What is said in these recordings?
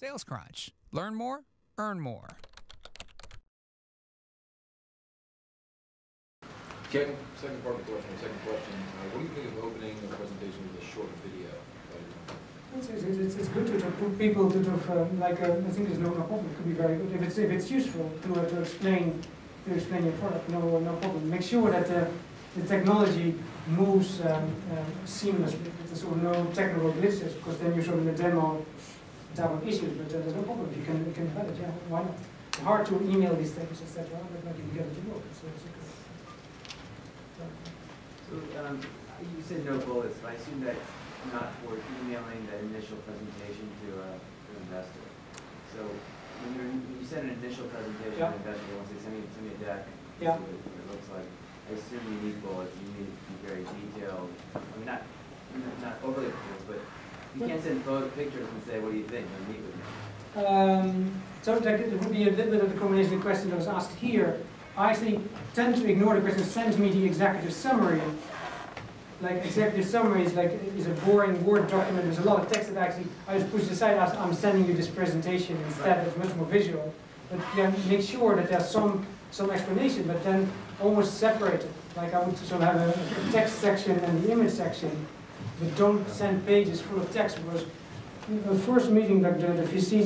SalesCrunch. Learn more, earn more. Second part of the question. What do you think of opening a presentation with a short video? It's good to put people to I think there's no problem. It could be very good if it's useful to explain your product. No problem. Make sure that the technology moves seamlessly. There's sort of no technical glitches, because then you're sort of in a demo type of issues. But there's no problem. You can have it. Yeah, why not? It's hard to email these things, etc. But you can get it to work. So it's okay. So you said no bullets, but I assume that's not for emailing the initial presentation to an investor. So when you send an initial presentation to an investor, they want to say, send me a deck, see what it looks like. I assume you need bullets, you need to be very detailed. I mean, not overly detailed, but you can't send pictures and say, what do you think? And meet with me. So it would be a little bit of the combination of the question that was asked here. I actually tend to ignore the question, send me the executive summary. Like executive summary is a boring Word document. There's a lot of text that I just push aside as I'm sending you this presentation instead. It's much more visual. But yeah, make sure that there's some explanation, but then almost separate it. Like I would sort of have a text section and the image section, but don't send pages full of text, because the first meeting that the VC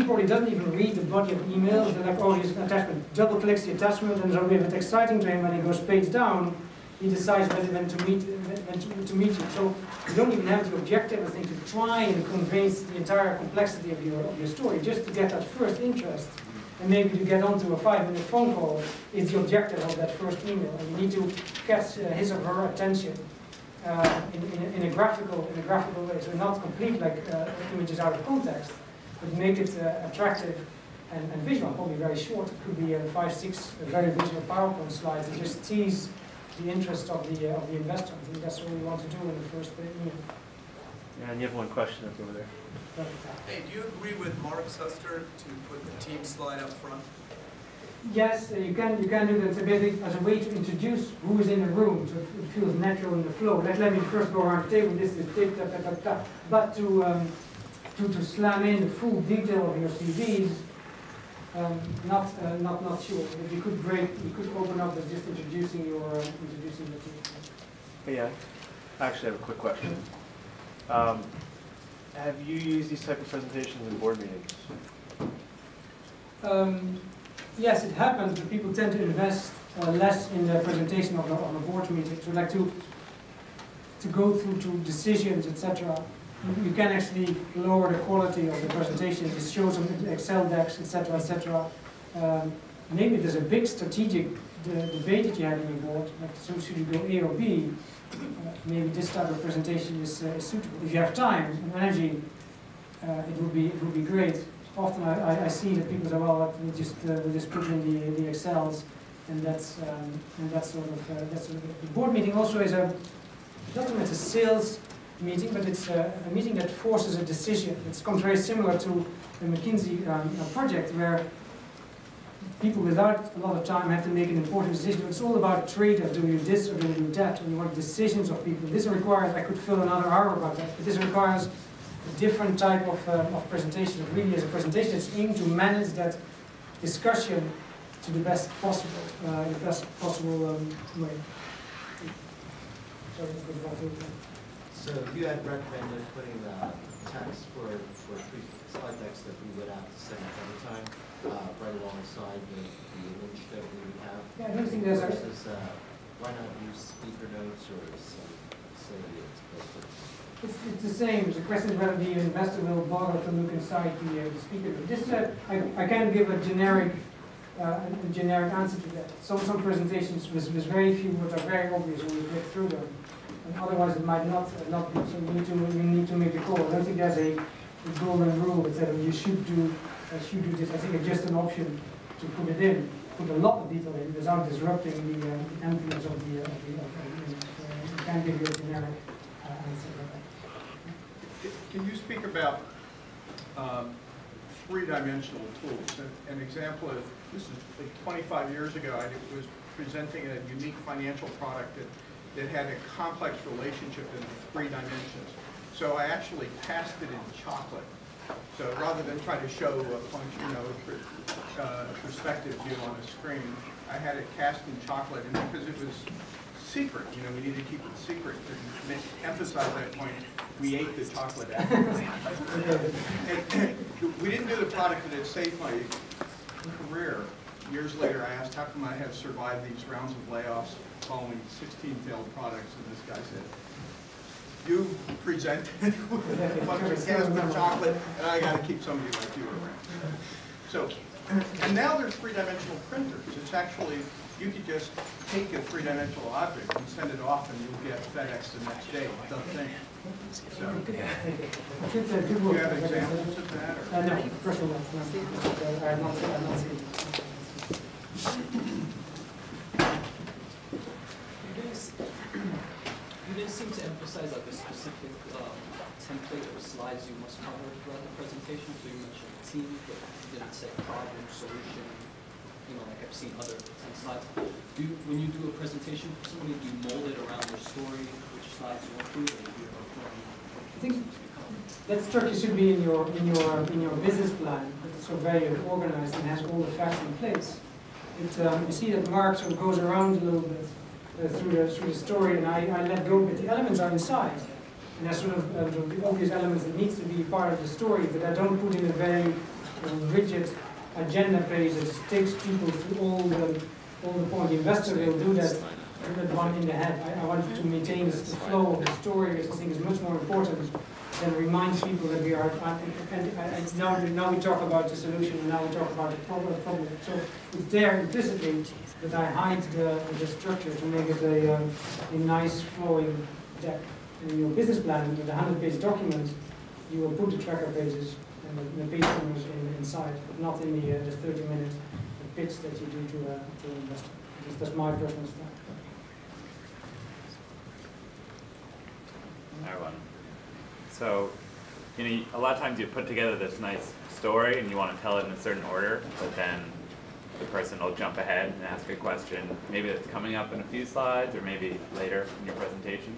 probably doesn't even read the body of the email. They're like, oh, here's an attachment. Double clicks the attachment, and so if it's exciting to him when he goes page down, he decides when to meet you. So you don't even have the objective, I think, to try and convince the entire complexity of your story, just to get that first interest. And maybe to get onto a 5-minute phone call is the objective of that first email. And you need to catch his or her attention in a graphical way. So not complete like images out of context, but make it attractive and visual. Probably very short. It could be 5-6 very visual PowerPoint slides that just tease the interest of the investor. I think that's what we want to do in the first email. Yeah, and you have one question up over there. Hey, do you agree with Mark Suster to put the team slide up front? Yes, you can do that. It's a bit as a way to introduce who is in the room, so it feels natural in the flow. Let me first go around the table. This is tip, but to slam in the full detail of your CVs, not sure. But you could open up as just introducing the team. Yeah, I actually have a quick question. Have you used these type of presentations in board meetings? Yes, it happens, but people tend to invest less in the presentation of a board meeting. So like to go through to decisions, etc. You can actually lower the quality of the presentation. Just show some Excel decks, etc., etc. Maybe there's a big strategic debate that you had in your board. Like, so should you go A or B? Maybe this type of presentation is suitable. If you have time and energy, it would be great. Often I see that people say, well, we just put in the Excels, and that's sort of the board meeting. Also is it's a sales meeting, but it's a meeting that forces a decision. It becomes very similar to the McKinsey project, where people without a lot of time have to make an important decision. It's all about a trade-off. Do you this or do you do that? And you want decisions of people. This requires, I could fill another hour about that, but this requires a different type of presentation. It really is a presentation. It's aimed to manage that discussion to the best possible, way. So you had recommended putting the text for 3 slide decks that we would have to send ahead of time, right alongside the image that we would have. Yeah, I don't think there's why not use speaker notes or say it's the same. The question is whether the investor will bother to look inside the speaker. Just I can't give a generic answer to that. Some presentations with very few words are very obvious when you click through them. And otherwise it might not be. So you need to make a call. I don't think there's a golden rule that says you should do this. I think it's just an option to put it in, put a lot of detail in without disrupting the emptiness of the image. You can't give you a generic answer. Can you speak about three-dimensional tools? An example is, this is like 25 years ago, I was presenting a unique financial product that had a complex relationship in 3 dimensions. So I actually passed it in chocolate So rather than try to show a function, perspective view on a screen, I had it cast in chocolate, and because it was secret, we needed to keep it secret to emphasize that point. We ate the chocolate afterwards. We didn't do the product that had saved my career. Years later, I asked, how come I have survived these rounds of layoffs following 16 failed products? And this guy said, you presented with a bunch of cans of chocolate, and I got to keep somebody like you around. So, and now there's three-dimensional printers. It's actually, you could just take a three-dimensional object and send it off, and you'll get FedEx the next day. It doesn't think. So, do you have examples of that? Or? No, first of all, I have not seen it. You didn't seem to emphasize like a specific template or slides you must cover throughout the presentation. So you mentioned team, but you didn't say problem, solution. Like I've seen other 10 slides. When you do a presentation for somebody, do you mold it around their story, which slides you want to, or do you I think that structure should be in your business plan. It's so very organized and has all the facts in place. You see that Mark sort of goes around a little bit through the story, and I let go, but the elements are inside. And there's sort of the obvious elements that needs to be part of the story, but I don't put in a very rigid agenda page that takes people through all the point. The investor will do that one in the head. I wanted to maintain the flow of the story, which I think is much more important than remind people that we are. Now we talk about the solution, and now we talk about the problem. So it's there implicitly, but I hide the structure to make it a nice flowing deck. And in your business plan, the 100-page document, you will put the tracker pages and the page numbers inside, but not in the 30-minute pitch that you do to an investor. That's my personal style. Everyone. So, a lot of times you put together this nice story and you want to tell it in a certain order, but then the person will jump ahead and ask a question, maybe that's coming up in a few slides or maybe later in your presentation.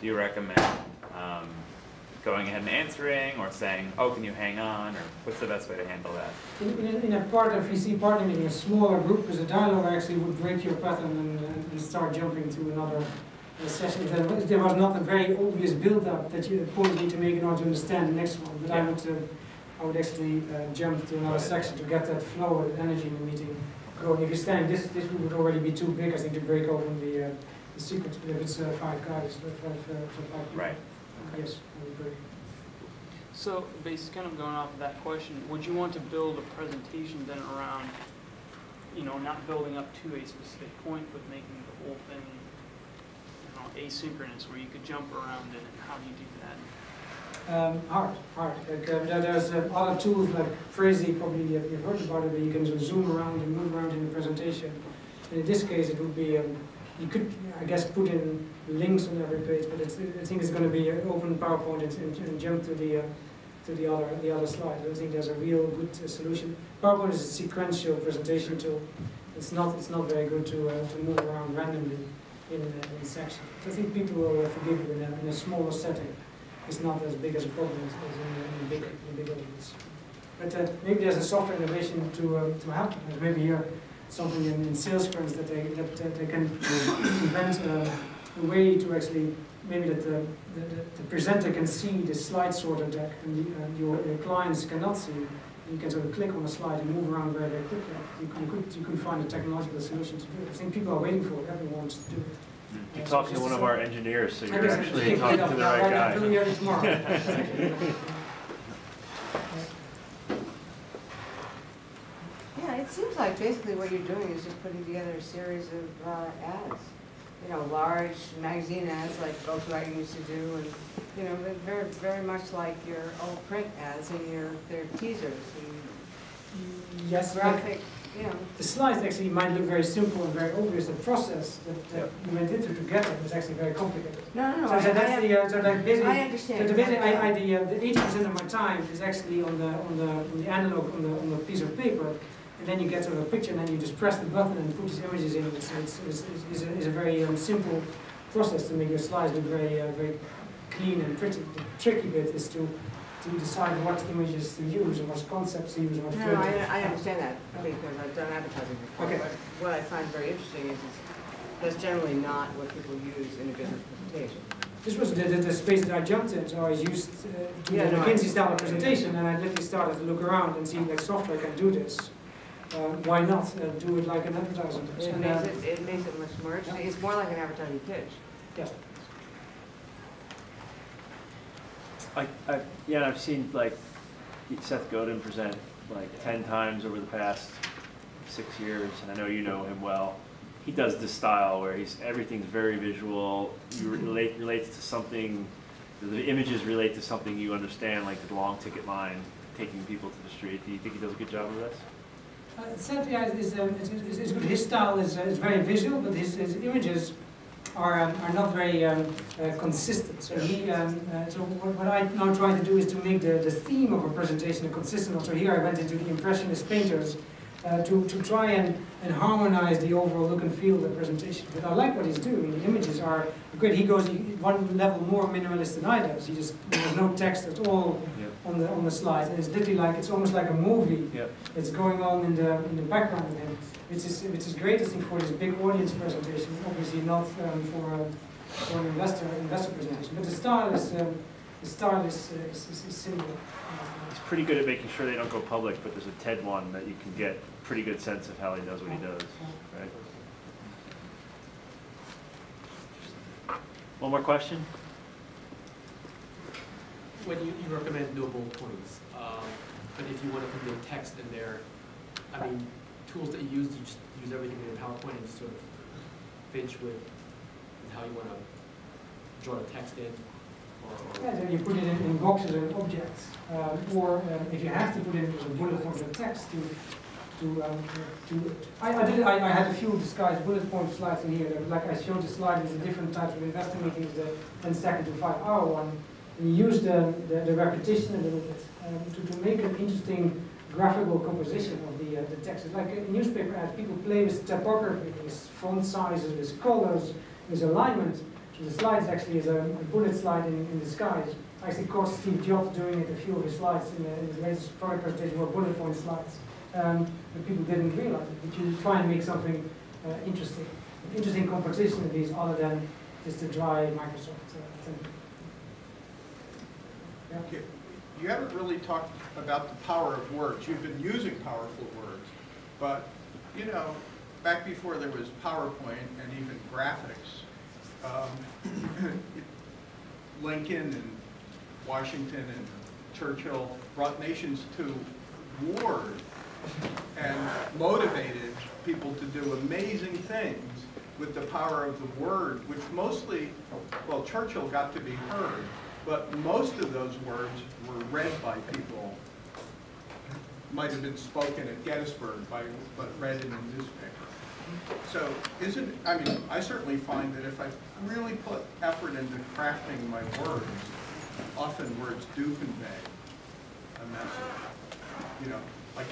Do you recommend going ahead and answering, or saying, oh, can you hang on, or what's the best way to handle that? In a part of VC partnering, in a smaller group, because a dialogue actually would break your pattern and start jumping to another session. If there was not a very obvious build-up that you point need to make in order to understand the next one, but I would actually jump to another section to get that flow and energy in the meeting going. If you're standing, this would already be too big, I think, to break open the secret. If it's 5 guys, 5 people. Right. Yes, I would agree. So, basically, kind of going off of that question, would you want to build a presentation then around, not building up to a specific point, but making the whole thing, asynchronous, where you could jump around it, and how do you do that? Hard. Like, there's other tools like Phrasey, probably you've heard about it, where you can sort of zoom around and move around in the presentation. And in this case, it would be, you could, I guess, put in links on every page, but I think it's going to be open PowerPoint and jump to the other slide. I don't think there's a real good solution. PowerPoint is a sequential presentation tool. It's not very good to move around randomly in sections. I think people will forgive you in a smaller setting. It's not as big as a problem as in big audience. But maybe there's a software innovation to help. There's maybe here something in SalesCrunch that they can invent a way to actually, maybe that the presenter can see the slide sorter deck and your clients cannot see. You can sort of click on a slide and move around very, very quickly. You could find a technological solution to do it. I think people are waiting for it. Everyone wants to do it. You're talking to one of our engineers, so you're actually talking to the right guy. I'll do tomorrow. Yeah, it seems like basically what you're doing is just putting together a series of ads. Large magazine ads like Volkswagen used to do, and very, very much like your old print ads and their teasers and yes, graphic. The slides actually might look very simple and very obvious. The process that you went into to get it is actually very complicated. No. So that's I understand. So the 80% of my time is actually on the analog on the piece of paper, and then you get to a picture, and then you just press the button and put these images in. It's a very simple process to make your slides look very very clean and pretty. The tricky bit is to to decide what images to use and what concepts to use and what No, I understand that because I've done advertising before. Okay. But what I find very interesting is that's generally not what people use in a business presentation. This was the space that I jumped in, so I used to Yeah, the no, McKinsey I- style presentation, and I literally started to look around and see like software can do this. Why not do it like an advertising does? It And, makes it much more interesting. It's more like an advertising pitch. yes. Yeah, I've seen like Seth Godin present like 10 times over the past 6 years, and I know you know him well. He does this style where everything's very visual. You relates to something. The images relate to something you understand, like the long ticket line, taking people to the street. Do you think he does a good job of this? Seth, yeah, is good. His style is very visual, but his images are not very consistent. So so what I now try to do is to make the theme of a presentation consistent. So here I went into the Impressionist painters to try and harmonize the overall look and feel of the presentation. But I like what he's doing. The images are great. He goes one level more minimalist than I do. There's no text at all on the slides, and it's literally like it's almost like a movie. It's going on in the background of him. Which is great, I think, for this big audience presentation. Obviously not for an investor presentation, but the style is similar. He's pretty good at making sure they don't go public, but there's a TED one that you can get a pretty good sense of how he does what he does, right? One more question? When you recommend no bullet points, but if you want to put in text in there, I mean, tools that you just use everything in PowerPoint and just sort of finish with how you want to draw the text in? Yeah, then you put it in boxes and objects. Or if you have to put it in bullet points and text I had a few disguised bullet point slides in here. Like I showed the slide with the different types of investor meetings, the 10-second to 5-hour one. And you use the repetition a little bit to make an interesting graphical composition of the text. It's like a newspaper ad. People play with typography, with font sizes, with colors, with alignment. So the slides actually is a bullet slide in disguise. I actually caught Steve Jobs doing it. A few of his slides in his latest product presentation were bullet point slides. But people didn't realize it. But you try and make something interesting. An interesting composition of these other than just a dry Microsoft thing. Yeah. You haven't really talked about the power of words. You've been using powerful words, but you know, back before there was PowerPoint and even graphics, Lincoln and Washington and Churchill brought nations to war and motivated people to do amazing things with the power of the word, which mostly, well, Churchill got to be heard, but most of those words were read by people. Might have been spoken at Gettysburg, but read in a newspaper. So I certainly find that if I really put effort into crafting my words, often words do convey a message. You know, like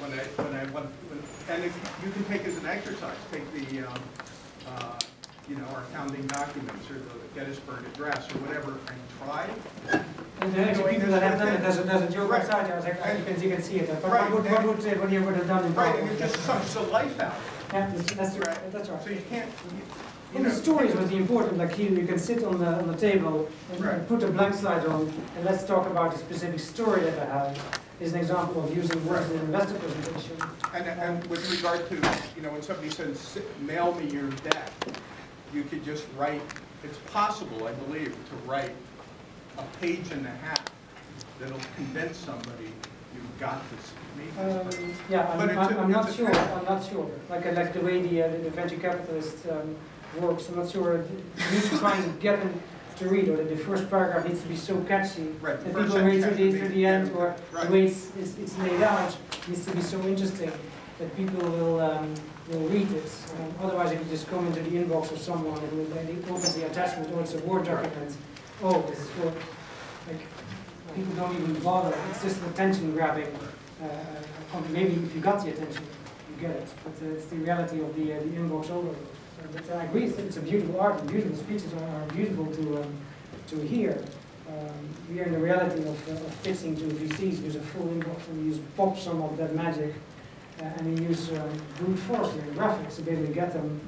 and if you can take as an exercise, take the, you know, our founding documents or the Gettysburg Address or whatever, and try. And the actual people that have done it, there's a joke outside there, you can see it. But right, what you would have done in right, and it just sucks the life out. Yeah, that's right. That's right. So you can't. And the stories was the important. Like here, you can sit on the table and put a blank slide on, and let's talk about a specific story that I have. Is an example of using words in an investor presentation. And with regard to, you know, when somebody says, mail me your deck, you could just write, it's possible, I believe, to write a page and a half that'll convince somebody you've got this meeting. Yeah, I'm not sure. I'm not sure. Like the way the venture capitalist works, I'm not sure. You need to try and get them to read, or that the first paragraph needs to be so catchy that people read to the end, or the way it's laid out needs to be so interesting that people will read this. Otherwise, if you just come into the inbox of someone and they open the attachment, or it's a Word document, oh, this is good. Like, people don't even bother. It's just an attention grabbing. Maybe if you got the attention, you get it. But it's the reality of the inbox overload. But I agree, it's a beautiful art, and beautiful speeches are beautiful to hear. we are in the reality of pitching to VCs, use a full inbox and use pop some of that magic, and we use brute force here, graphics, to basically get them,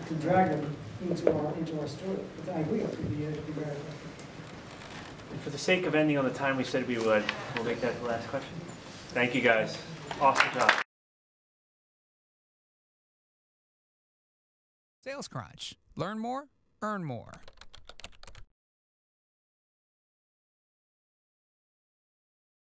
to drag them into our story. But I agree, it could be very effective. And for the sake of ending on the time we said we would, we'll make that the last question. Thank you guys. Awesome job. SalesCrunch. Learn more, earn more.